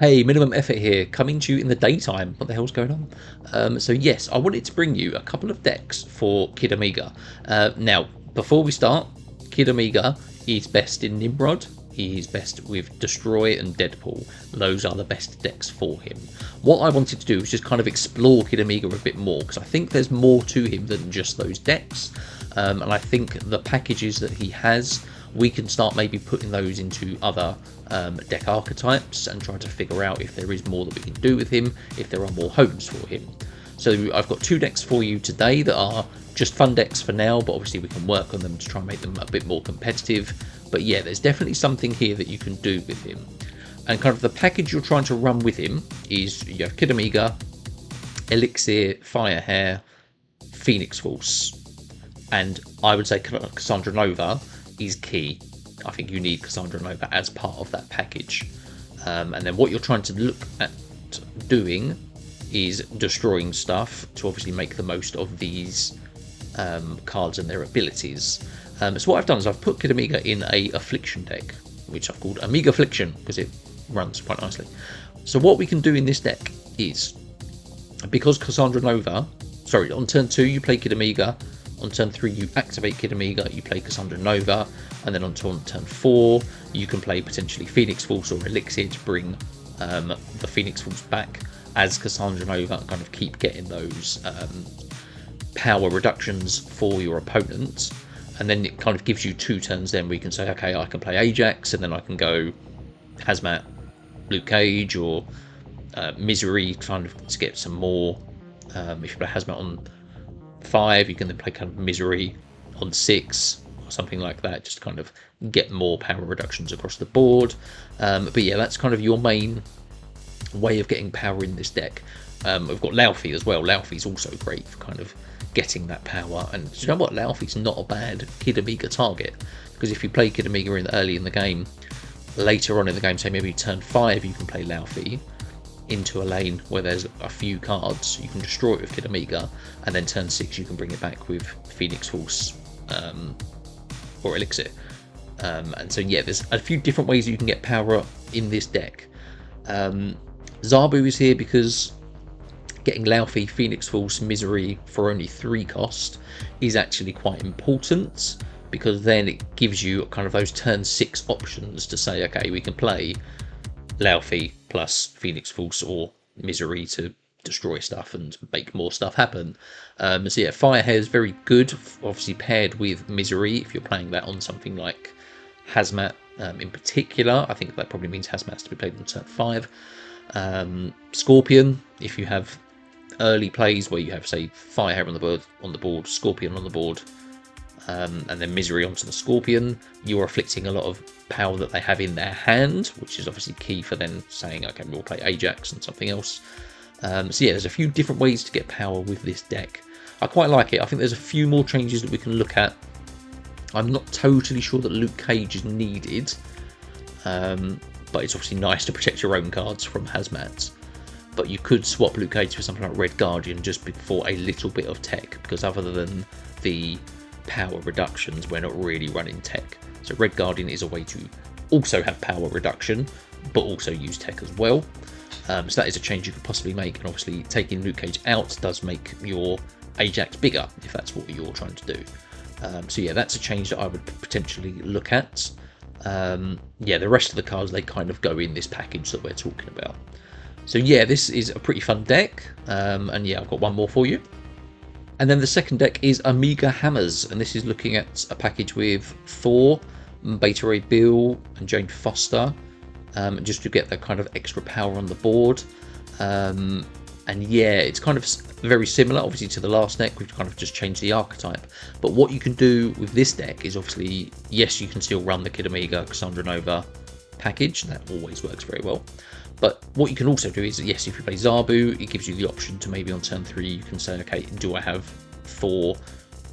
Hey, minimum effort here, coming to you in the daytime. What the hell's going on? So yes, I wanted to bring you a couple of decks for Kid Omega. Now, before we start, Kid Omega is best in Nimrod. He is best with Destroy and Deadpool. Those are the best decks for him. What I wanted to do is just kind of explore Kid Omega a bit more, because I think there's more to him than just those decks. And I think the packages that he has, we can start maybe putting those into other deck archetypes and try to figure out if there is more that we can do with him, if there are more homes for him. So I've got two decks for you today that are just fun decks for now, but obviously we can work on them to try and make them a bit more competitive. But yeah, there's definitely something here that you can do with him. And kind of the package you're trying to run with him is you have Kid Omega, Elixir, Firehair, Phoenix Force. And I would say Cassandra Nova is key. I think you need Cassandra Nova as part of that package. And then what you're trying to look at doing is destroying stuff to obviously make the most of these cards and their abilities. So what I've done is I've put Kid Omega in a Affliction deck, which I've called Omegaffliction because it runs quite nicely. So what we can do in this deck is, because Cassandra Nova, sorry, on turn 2 you play Kid Omega, on turn 3 you activate Kid Omega, you play Cassandra Nova, and then on turn 4 you can play potentially Phoenix Force or Elixir to bring the Phoenix Force back as Cassandra Nova, and kind of keep getting those power reductions for your opponent. And then it kind of gives you 2 turns then where you can say, okay, I can play Ajax, and then I can go Hazmat, Luke Cage, or Misery, kind of to get some more. If you play Hazmat on 5, you can then play kind of Misery on 6 or something like that, just to kind of get more power reductions across the board. But yeah, that's kind of your main way of getting power in this deck. We've got Laufey as well. Laufey's also great for kind of getting that power, and do you know what, Laufey's not a bad Kid Omega target, because if you play Kid Omega early in the game, later on in the game, say maybe turn 5, you can play Laufey into a lane where there's a few cards, you can destroy it with Kid Omega, and then turn 6 you can bring it back with Phoenix Force or Elixir. And so yeah, there's a few different ways you can get power up in this deck. Zabu is here because getting Laufey, Phoenix Force, Misery for only 3 cost is actually quite important, because then it gives you kind of those turn 6 options to say, okay, we can play Laufey plus Phoenix Force or Misery to destroy stuff and make more stuff happen. So yeah, Firehair is very good, obviously paired with Misery if you're playing that on something like Hazmat in particular. I think that probably means Hazmat has to be played on turn 5. Scorpion, if you have early plays where you have, say, Firehair on the board, Scorpion on the board, and then Misery onto the Scorpion, you're afflicting a lot of power that they have in their hand, which is obviously key for then saying, okay, we'll play Ajax and something else. So yeah, there's a few different ways to get power with this deck. I quite like it. I think there's a few more changes that we can look at. I'm not totally sure that Luke Cage is needed, but it's obviously nice to protect your own cards from Hazmat. But you could swap Luke Cage for something like Red Guardian just for a little bit of tech, because other than the power reductions, we're not really running tech. So Red Guardian is a way to also have power reduction, but also use tech as well. So that is a change you could possibly make, and obviously taking Luke Cage out does make your Ajax bigger, if that's what you're trying to do. So yeah, that's a change that I would potentially look at. Yeah, the rest of the cards, they kind of go in this package that we're talking about. So yeah, this is a pretty fun deck, and yeah, I've got one more for you. And then the second deck is Omega Hammers, and this is looking at a package with Thor, Beta Ray Bill, and Jane Foster, just to get that kind of extra power on the board. And yeah, it's kind of very similar, obviously, to the last deck. We've kind of just changed the archetype. But what you can do with this deck is obviously, yes, you can still run the Kid Omega, Cassandra Nova package. That always works very well. But what you can also do is, yes, if you play Zabu, it gives you the option to maybe on turn 3, you can say, okay, do I have Thor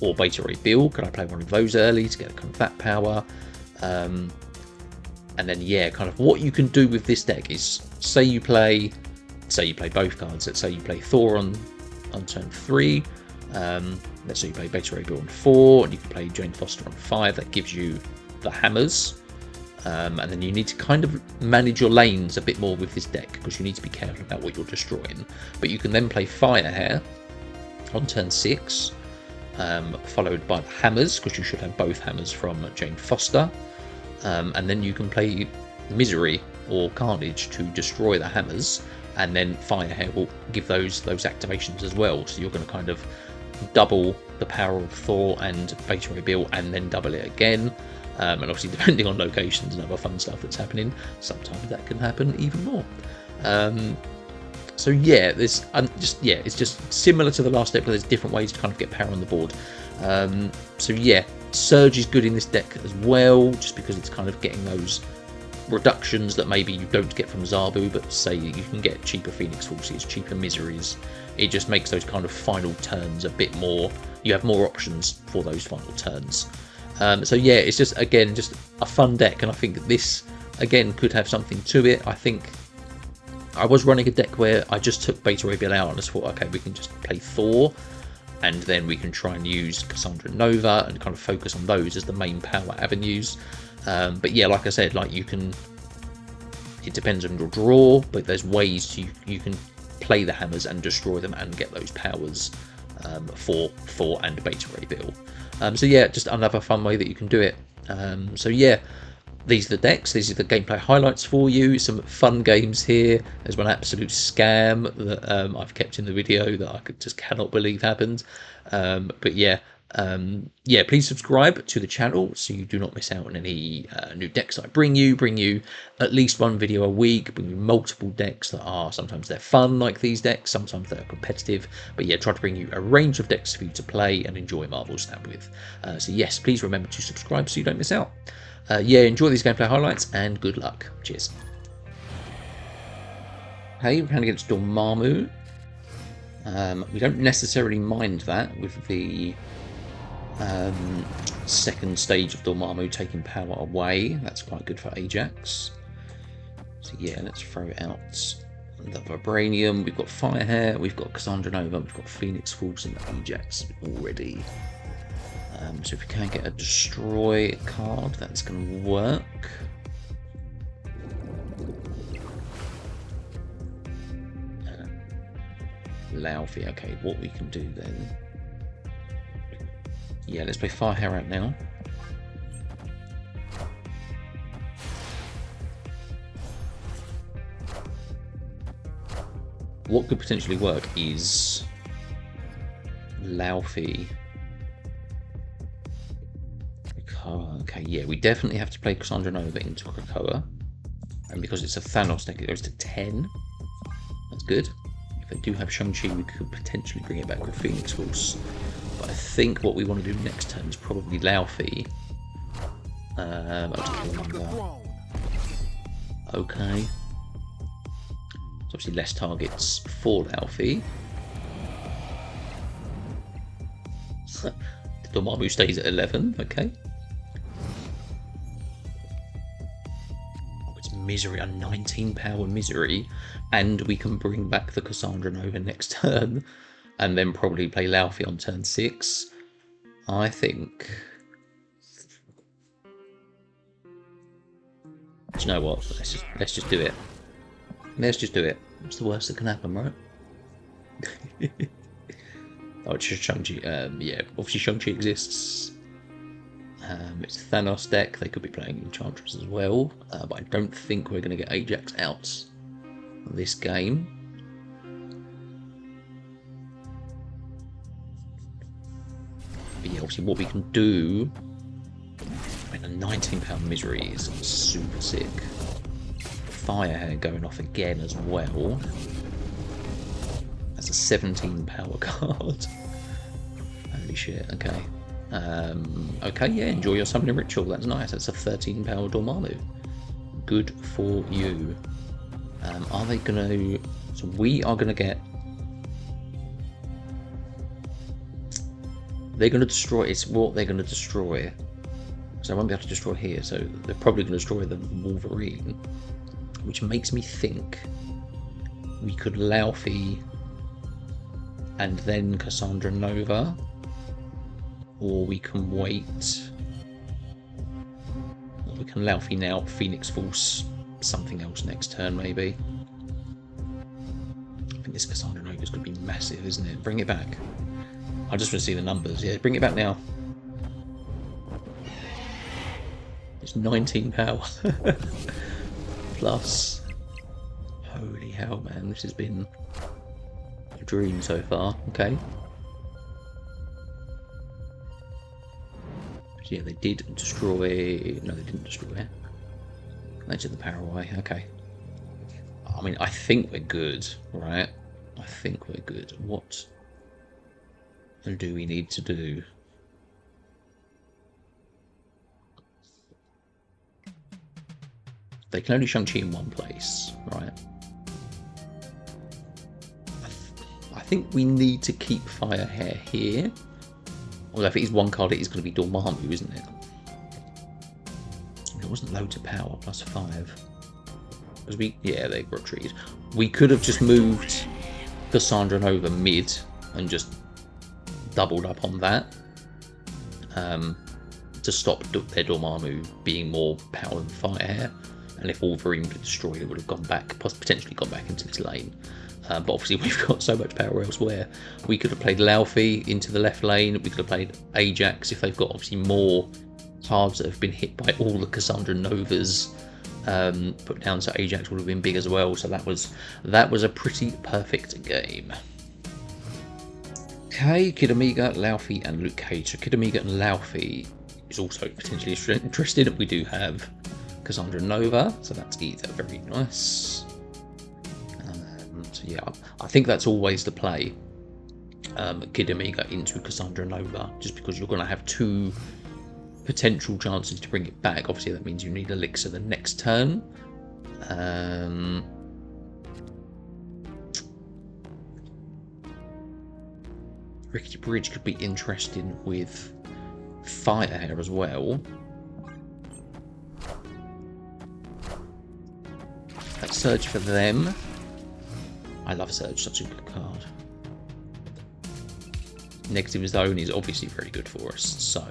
or Beta Ray Bill? Can I play one of those early to get kind of that power? And then, yeah, kind of what you can do with this deck is, say you play both cards. Let's say you play Thor on turn 3. Let's say you play Beta Ray Bill on 4, and you can play Jane Foster on 5. That gives you the hammers. And then you need to kind of manage your lanes a bit more with this deck, because you need to be careful about what you're destroying. But you can then play Firehair on turn 6, followed by the hammers, because you should have both hammers from Jane Foster. And then you can play Misery or Carnage to destroy the hammers, and then Firehair will give those activations as well. So you're going to kind of double the power of Thor and Beta Ray Bill, and then double it again. And obviously, depending on locations and other fun stuff that's happening, sometimes that can happen even more. So yeah, it's just similar to the last deck, but there's different ways to kind of get power on the board. So yeah, Surge is good in this deck as well, just because it's kind of getting those reductions that maybe you don't get from Zabu, but say you can get cheaper Phoenix Forces, cheaper Miseries. It just makes those kind of final turns a bit more, you have more options for those final turns. So yeah, it's just, again, just a fun deck, and I think this, again, could have something to it. I think I was running a deck where I just took Beta Ray Bill out and just thought, okay, we can just play Thor, and then we can try and use Cassandra Nova and kind of focus on those as the main power avenues. But yeah, like I said, like you can, it depends on your draw, but there's ways you can play the hammers and destroy them and get those powers for Thor and Beta Ray Bill. So yeah, just another fun way that you can do it. So yeah, these are the decks, these are the gameplay highlights for you. Some fun games here. There's one absolute scam that I've kept in the video that I just cannot believe happened. But yeah, please subscribe to the channel so you do not miss out on any new decks that I bring you at least one video a week, bring you multiple decks that are, sometimes they're fun like these decks, sometimes they're competitive, but yeah, try to bring you a range of decks for you to play and enjoy Marvel Snap with. So yes, please remember to subscribe so you don't miss out. Yeah, enjoy these gameplay highlights and good luck. Cheers. Hey, we're playing against Dormammu. We don't necessarily mind that with the second stage of Dormammu taking power away. That's quite good for Ajax. So yeah, let's throw out the Vibranium. We've got Firehair, we've got Cassandra Nova, we've got Phoenix Force and Ajax already. So if we can get a destroy card, that's going to work. Laufey, okay, what we can do then. Yeah, let's play Firehair out now. What could potentially work is Laufey. Okay, yeah, we definitely have to play Cassandra Nova into Krakoa. And because it's a Thanos deck, it goes to 10. That's good. If they do have Shang-Chi, we could potentially bring it back with Phoenix Force. But I think what we want to do next turn is probably Laufey. Okay. There's obviously less targets for Laufey. Dormammu stays at 11, okay. Misery, a 19 power Misery, and we can bring back the Cassandra Nova next turn and then probably play Laufey on turn 6. I think, do you know what, let's just do it. Let's just do it. What's the worst that can happen, right? Oh, it's just Shang-Chi. Yeah, obviously Shang-Chi exists. It's a Thanos deck. They could be playing Enchantress as well, but I don't think we're going to get Ajax out this game. But yeah, obviously what we can do, I mean, a 19 power Misery is super sick. Firehair going off again as well. That's a 17 power card. Holy shit, okay. Okay, yeah, enjoy your summoning ritual. That's nice. That's a 13 power Dormammu. Good for you. Are they gonna? So we are gonna get. They're gonna destroy. It's what they're gonna destroy. So I won't be able to destroy here. So they're probably gonna destroy the Wolverine, which makes me think we could Laufey and then Cassandra Nova. Or we can wait. We can Laufey now, Phoenix Force, something else next turn maybe. I think this Cassandra Nova is going to be massive, isn't it? Bring it back. I just want to see the numbers. Yeah, bring it back now. It's 19 power. Plus. Holy hell, man. This has been a dream so far. Okay. So yeah, they did destroy... No, they didn't destroy. They took the power away. Okay. I mean, I think we're good, right? I think we're good. What do we need to do? They can only Shang-Chi in one place, right? I think we need to keep Firehair here. Although if it is one card, it is going to be Dormammu, isn't it? There wasn't loads of power, plus 5. Because yeah, they got treated. We could have just moved Cassandra Nova mid and just doubled up on that to stop their Dormammu being more power than Firehair. And if Wolverine would have destroyed, it would have gone back, potentially gone back into this lane. But obviously we've got so much power elsewhere. We could have played Laufey into the left lane. We could have played Ajax if they've got obviously more cards that have been hit by all the Cassandra Novas put down. So Ajax would have been big as well. So that was a pretty perfect game. Okay, Kid Omega, Laufey, and Luke Cage. So Kid Omega and Laufey is also potentially interested. We do have Cassandra Nova, so that's either very nice. So yeah, I think that's always the play. Kid Omega into Cassandra Nova, just because you're going to have 2 potential chances to bring it back. Obviously, that means you need Elixir the next turn. Rickety Bridge could be interesting with Firehair as well. Let's Surge for them. I love Surge, such a good card. Negative Zone is obviously very good for us, so...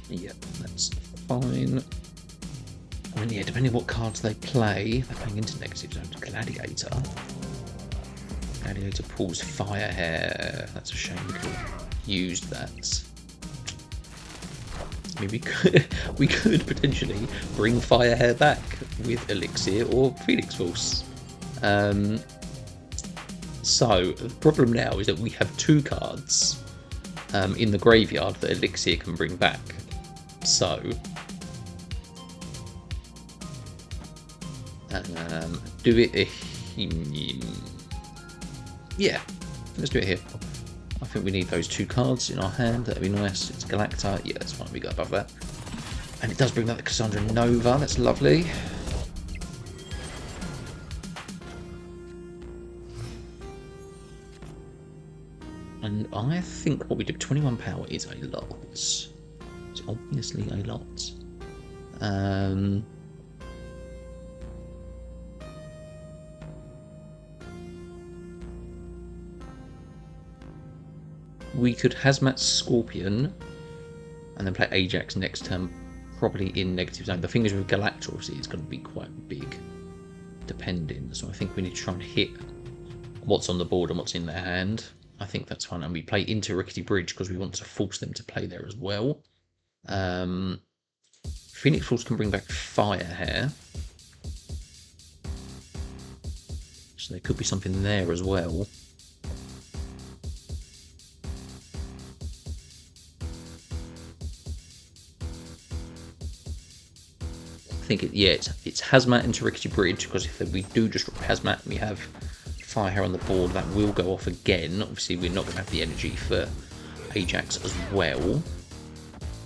Yep, that's fine. I mean, yeah, depending on what cards they play, they're playing into Negative Zone. Gladiator. Gladiator pulls Firehair. That's a shame we could have used that. I mean, we could potentially bring Firehair back with Elixir or Phoenix Force. So the problem now is that we have 2 cards in the graveyard that Elixir can bring back. So do it. Yeah, let's do it here. I think we need those 2 cards in our hand. That'd be nice. It's Galacta. Yeah, that's fine. We go above that. And it does bring back the Cassandra Nova. That's lovely. And I think what we did, 21 power is a lot. It's obviously a lot. We could Hazmat Scorpion and then play Ajax next turn, probably in Negative Zone. The thing is with Galacta, obviously, it's going to be quite big, depending. So I think we need to try and hit what's on the board and what's in their hand. I think that's fine. And we play into Rickety Bridge because we want to force them to play there as well. Phoenix Force can bring back Firehair. So there could be something there as well. I think it's Hazmat into Rickety Bridge, because if we do just drop Hazmat and we have Firehair on the board, that will go off again. Obviously, we're not going to have the energy for Ajax as well.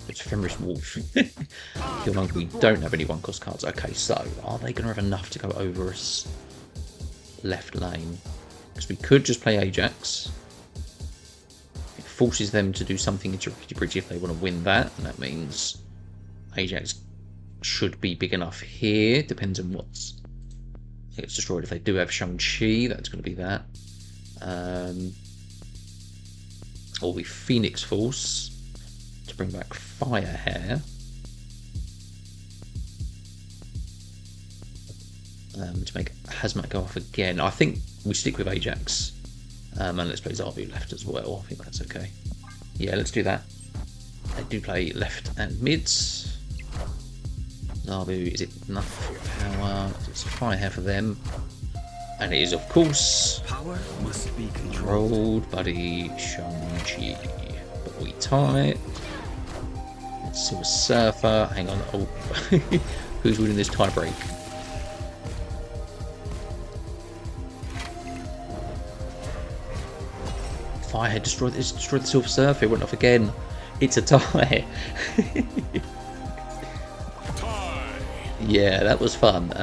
It's Fenris Wolf. We don't have any 1-cost cards. Okay, so are they going to have enough to go over us left lane? Because we could just play Ajax. It forces them to do something into Rickety Bridge if they want to win that, and that means Ajax should be big enough here. Depends on what's gets destroyed. If they do have Shang-Chi, that's going to be that. Or we Phoenix Force to bring back Firehair. To make Hazmat go off again. I think we stick with Ajax. And let's play Zabu left as well. I think that's okay. Yeah, let's do that. They do play left and mids. Zabu, is it enough power? It's a Firehair for them. And it is, of course, power must be controlled, buddy, Shang-Chi. But we tie. Let's see a Surfer. Hang on. Oh, who's winning this tie break? Firehead destroyed the Silver Surfer. It went off again. It's a tie. Yeah, that was fun.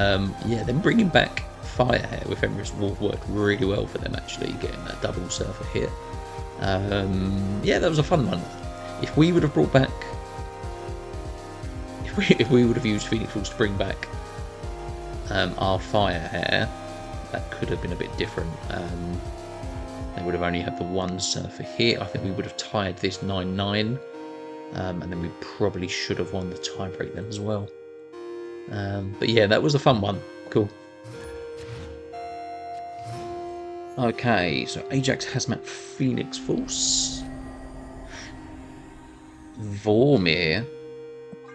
Yeah, then bringing back Firehair with Emrys Wolf worked really well for them, actually, getting that double Surfer hit. Yeah, that was a fun one. If we would have brought back... If we would have used Phoenix Force to bring back our Firehair, that could have been a bit different. They would have only had the one Surfer hit. I think we would have tied this 9-9. And then we probably should have won the tiebreak then as well. But yeah, that was a fun one. Cool. Okay, so Ajax Hazmat Phoenix Force. Vormir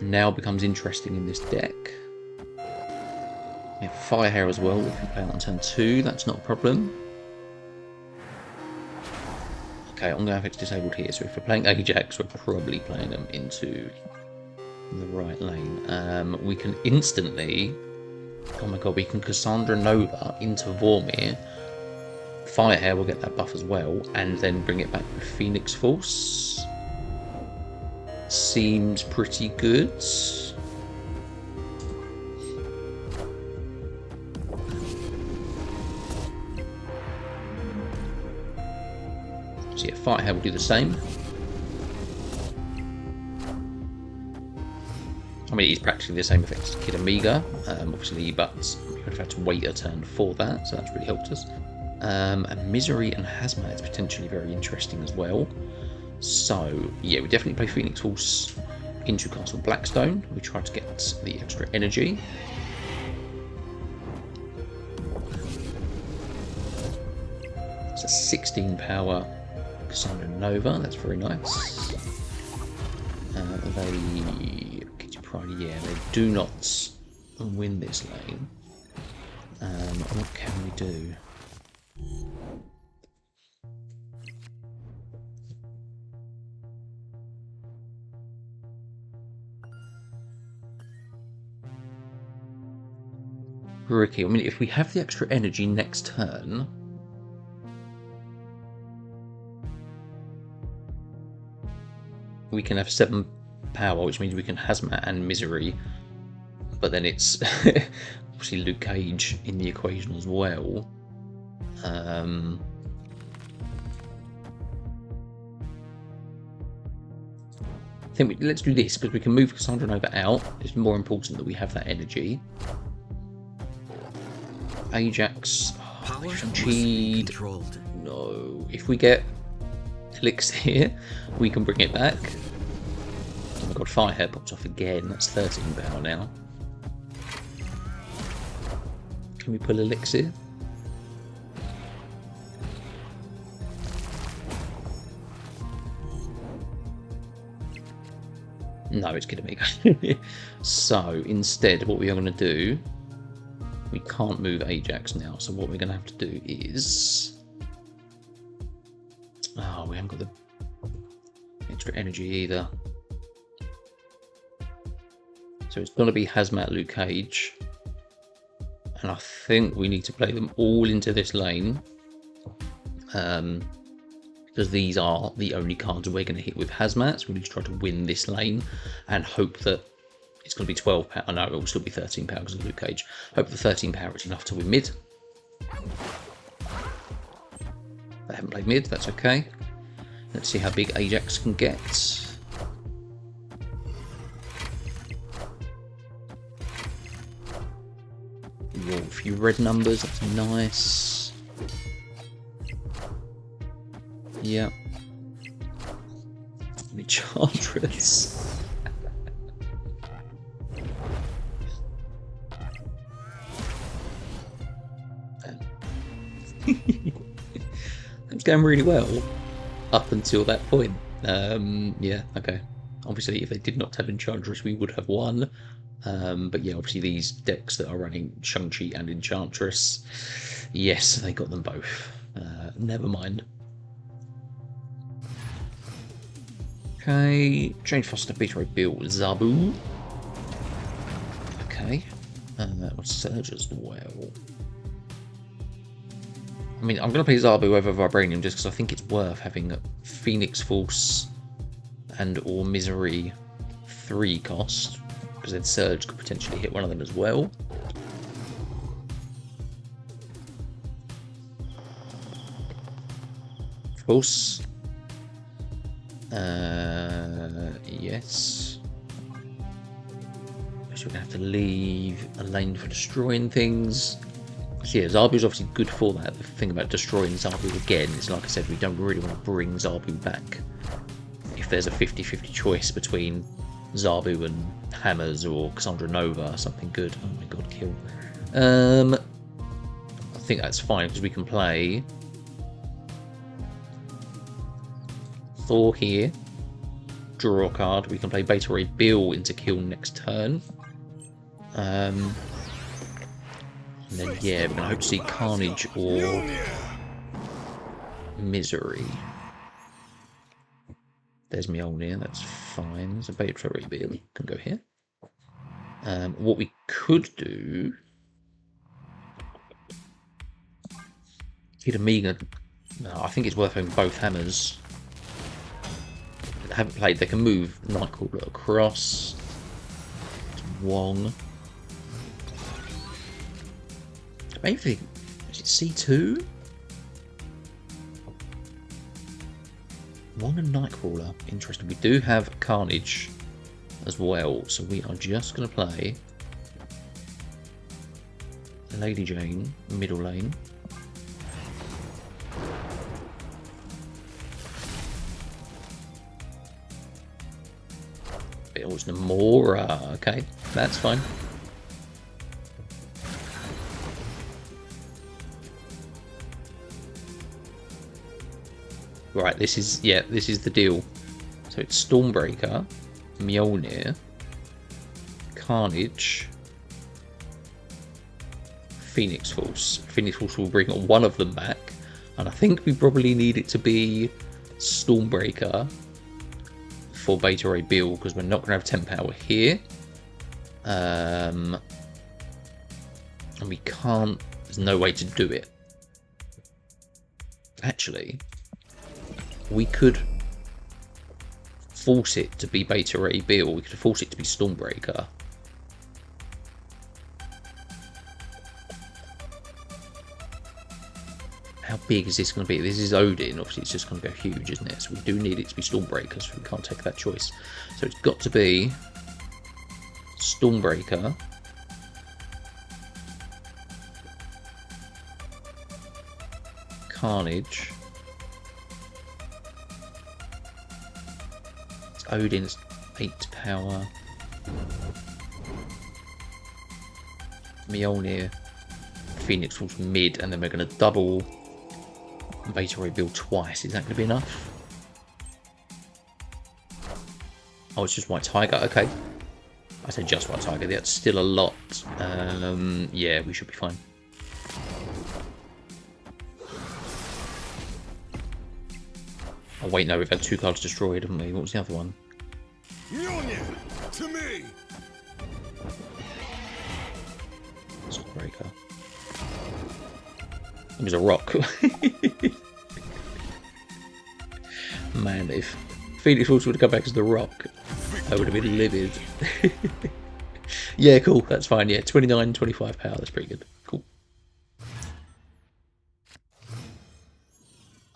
now becomes interesting in this deck. We have Firehair as well. We can play that on turn 2. That's not a problem. Okay, Omegaffliction disabled here. So if we're playing Ajax, we're probably playing them into the right lane. We can instantly... Oh my god, we can Cassandra Nova into Vormir. Firehair will get that buff as well, and then bring it back with Phoenix Force. Seems pretty good. So yeah, Firehair will do the same. I mean, it's practically the same effect as Kid Omega, obviously, but we would have had to wait a turn for that, so that's really helped us. And Misery and Hazmat is potentially very interesting as well. So, yeah, we definitely play Phoenix Force into Castle Blackstone. We try to get the extra energy. It's a 16 power Cassandra Nova, that's very nice. Yeah, they do not win this lane. What can we do? Ricky, I mean, if we have the extra energy next turn, we can have 7 power, which means we can Hazmat and Misery, but then it's obviously Luke Cage in the equation as well. I think let's do this, because we can move Cassandra Nova out. It's more important that we have that energy. Ajax, cheat. No, if we get Elixir, we can bring it back. Oh my god, Firehair pops off again. That's 13 power now. Can we pull Elixir? No, it's Kid Omega. So instead, what we are going to do, we can't move Ajax now. So what we're going to have to do is, oh, we haven't got the extra energy either. So it's going to be Hazmat Luke Cage. And I think we need to play them all into this lane. Because these are the only cards we're going to hit with Hazmat. So we need to try to win this lane and hope that it's going to be 12 power. No, it will still be 13 power because of Luke Cage. Hope the 13 power is enough to win mid. They haven't played mid, that's okay. Let's see how big Ajax can get. A few red numbers, that's nice. Yeah. Enchantress. It was going really well up until that point. Yeah, okay. Obviously, if they did not have Enchantress, we would have won. But yeah, obviously these decks that are running Shang-Chi and Enchantress, yes, they got them both. Never mind. Okay, Jane Foster, Beta Ray Bill, Zabu. Okay, Surge as well. I mean, I'm going to play Zabu over Vibranium just because I think it's worth having Phoenix Force and or Misery 3 cost, because then Surge could potentially hit one of them as well. Of course. Yes. So we're going to have to leave a lane for destroying things. So yeah, Zabu is obviously good for that. The thing about destroying Zabu again is, like I said, we don't really want to bring Zabu back. If there's a 50-50 choice between Zabu and Hammers or Cassandra Nova, something good. Oh my god, kill. I think that's fine because we can play Thor here, draw a card. We can play Beta Ray Bill into kill next turn. And then yeah, we're gonna hope to see Carnage or Misery. There's Mjolnir, that's fine. So Beta Ray Bill can go here. What we could do, hit Amiga. No, I think it's worth having both hammers. They haven't played. They can move Nightcrawler across. Wong. Maybe is it C2? Wong and Nightcrawler. Interesting. We do have Carnage as well, so we are just going to play Lady Jane, middle lane. It was Namora. Okay, that's fine. Right, this is the deal. So it's Stormbreaker, Mjolnir, Carnage, Phoenix Force. Phoenix Force will bring one of them back, and I think we probably need it to be Stormbreaker for Beta Ray Bill, because we're not going to have 10 power here. And we can't, there's no way to do it. Actually, we could force it to be Beta Ray Bill, we could force it to be Stormbreaker. How big is this going to be? This is Odin, obviously it's just going to go huge, isn't it? So we do need it to be Stormbreaker, so we can't take that choice. So it's got to be Stormbreaker, Carnage, it's Odin's 8 power, Mjolnir, Phoenix Force mid, and then we're going to double Beta Ray Bill twice. Is that going to be enough? Oh, it's just White Tiger. Okay. I said just White Tiger. That's still a lot. Yeah, we should be fine. Oh, wait, no, we've had 2 cards destroyed, haven't we? What was the other one? Union to me. Stormbreaker. It was a rock. Man, if Phoenix Force would have come back as the rock, I would have been livid. Yeah, cool. That's fine. Yeah, 29, 25 power. That's pretty good. Cool.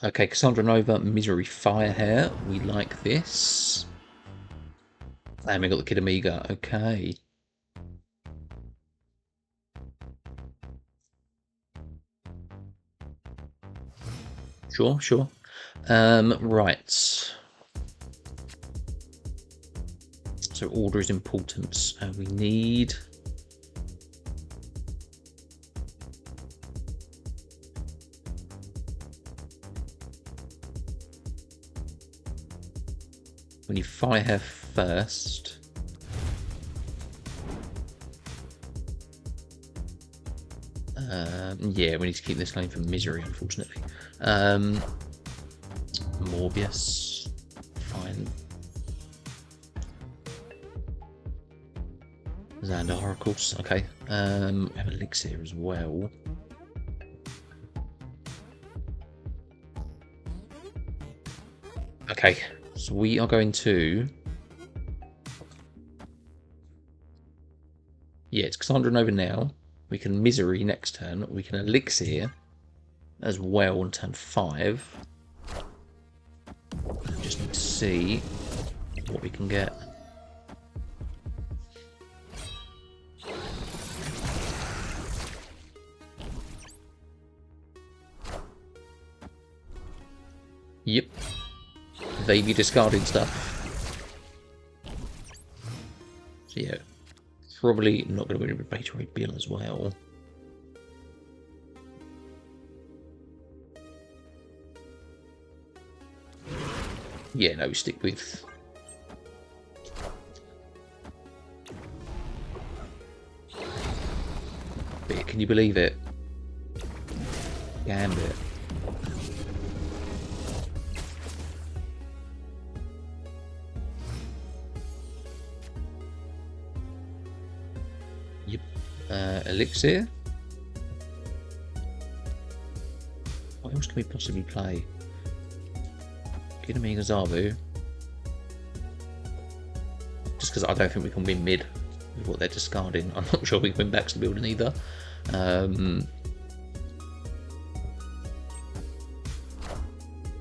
Okay, Cassandra Nova, Misery Firehair. We like this. And we got the Kid Amiga. Okay. Sure, sure. Right. So order is important. We need... We need Firehair first. Yeah, we need to keep this lane for Misery, unfortunately. Morbius. Fine. Xandar, of course. Okay. We have Elixir as well. Okay. So we are going to... Yeah, it's Cassandra Nova now. We can Misery next turn. We can Elixir as well on turn 5. Just need to see what we can get. Yep. They be discarding stuff. So yeah. Probably not going to win with Beta Ray Bill as well. Yeah, no, we stick with... But yeah, can you believe it? Gambit. Yep. Elixir. What else can we possibly play? Kid Omega Zabu. Just because I don't think we can win mid with what they're discarding. I'm not sure we can win back to the building either.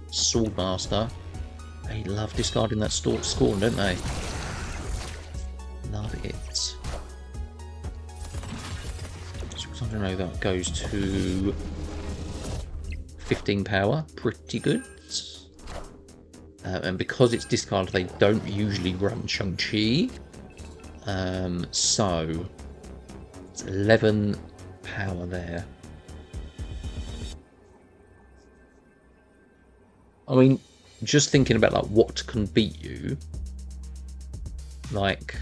Swordmaster. They love discarding that Scorn, don't they? Love it. I don't know, that goes to 15 power. Pretty good. And because it's discarded, they don't usually run Shang-Chi. So it's 11 power there. I mean, just thinking about like what can beat you, like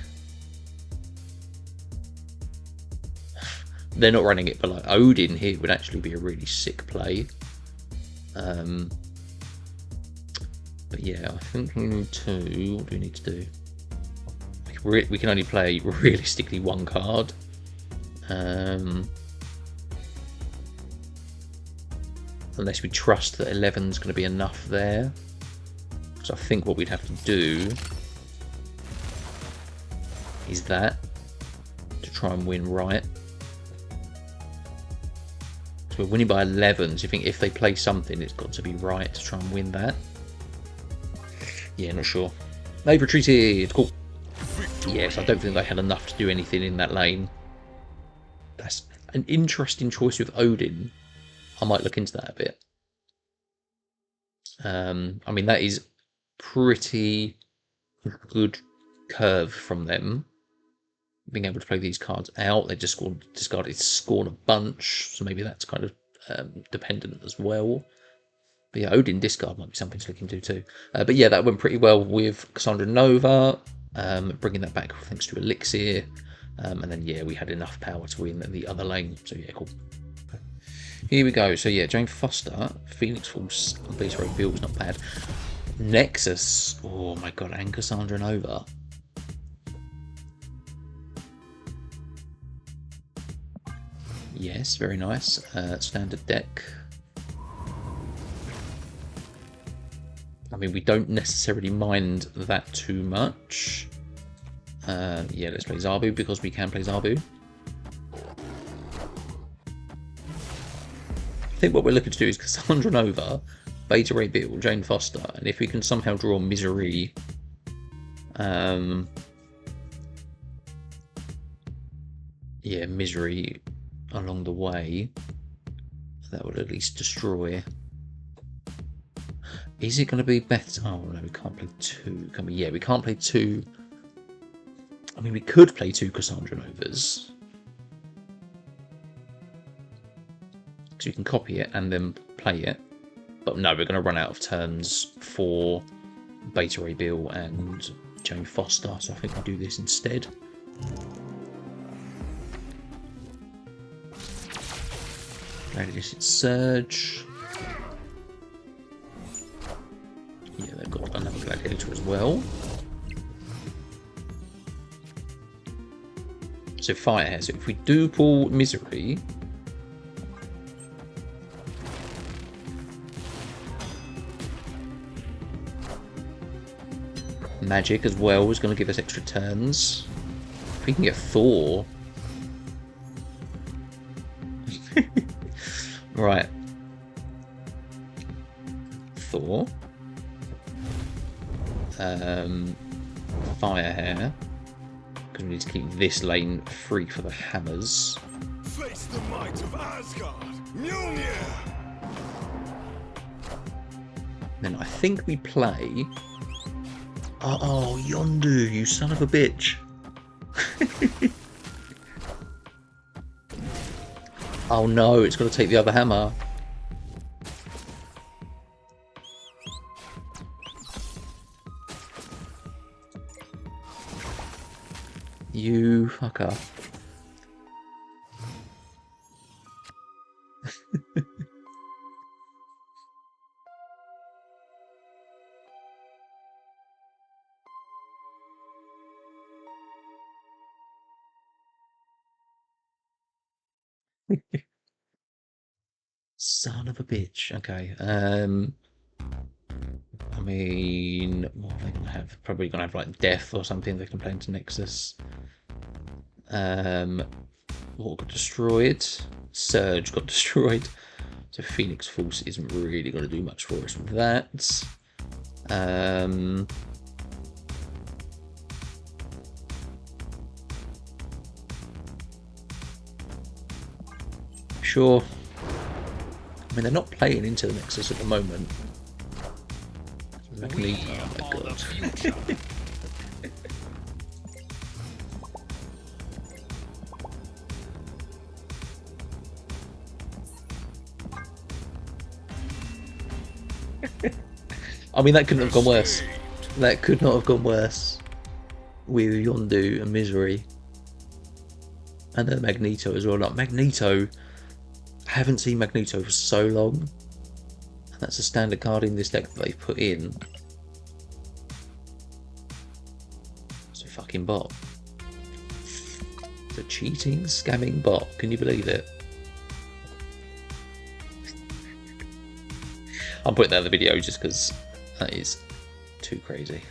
they're not running it, but like Odin here would actually be a really sick play. But yeah, I think we need to... What do we need to do? We can only play realistically one card. Unless we trust that 11's going to be enough there. So I think what we'd have to do is that to try and win right. So we're winning by 11. So you think if they play something, it's got to be right to try and win that. Yeah, not sure. They've retreated. Cool. Yes, I don't think they had enough to do anything in that lane. That's an interesting choice with Odin. I might look into that a bit. I mean, that is pretty good curve from them. Being able to play these cards out. They just discarded Scorn a bunch. So maybe that's kind of dependent as well. But yeah, Odin discard might be something to look into too. But yeah, that went pretty well with Cassandra Nova. Bringing that back thanks to Elixir. And then yeah, we had enough power to win the other lane. So yeah, cool. Okay. Here we go. So yeah, Jane Foster, Phoenix Force, Beta Ray Bill was not bad. Nexus. Oh my god, and Cassandra Nova. Yes, very nice. Standard deck. I mean, we don't necessarily mind that too much. Yeah, let's play Zabu because we can play Zabu. I think what we're looking to do is Cassandra Nova, Beta Ray Bill, Jane Foster, and if we can somehow draw Misery, yeah, Misery along the way, that would at least destroy. Is it going to be better? Oh no, we can't play 2. Can we? Yeah, we can't play 2. I mean, we could play 2 Cassandra Novas. So you can copy it and then play it. But no, we're going to run out of turns for Beta Ray Bill and Jane Foster, so I think I'll do this instead. Gladiator Surge. Yeah, they've got another Gladiator as well. So Firehair. So if we do pull Misery, Magic as well is going to give us extra turns. If we can get Thor. Right. Thor. Firehair. Because we need to keep this lane free for the hammers. Face the might of Asgard. Mjolnir. Then I think we play. Oh, Yondu, you son of a bitch. Oh no, it's got to take the other hammer. You fucker. Son of a bitch. Okay. I mean, what are they gonna have? Probably gonna have like Death or something they can play into Nexus. What got destroyed? Surge got destroyed. So Phoenix Force isn't really gonna do much for us with that. Sure. I mean, they're not playing into the Nexus at the moment. Oh my god. I mean, that couldn't have gone worse. That could not have gone worse. With Yondu and Misery. And then Magneto as well. Like, Magneto... I haven't seen Magneto for so long. And that's a standard card in this deck that they've put in. It's a fucking bot. It's a cheating, scamming bot. Can you believe it? I'm putting that in the video just because that is too crazy.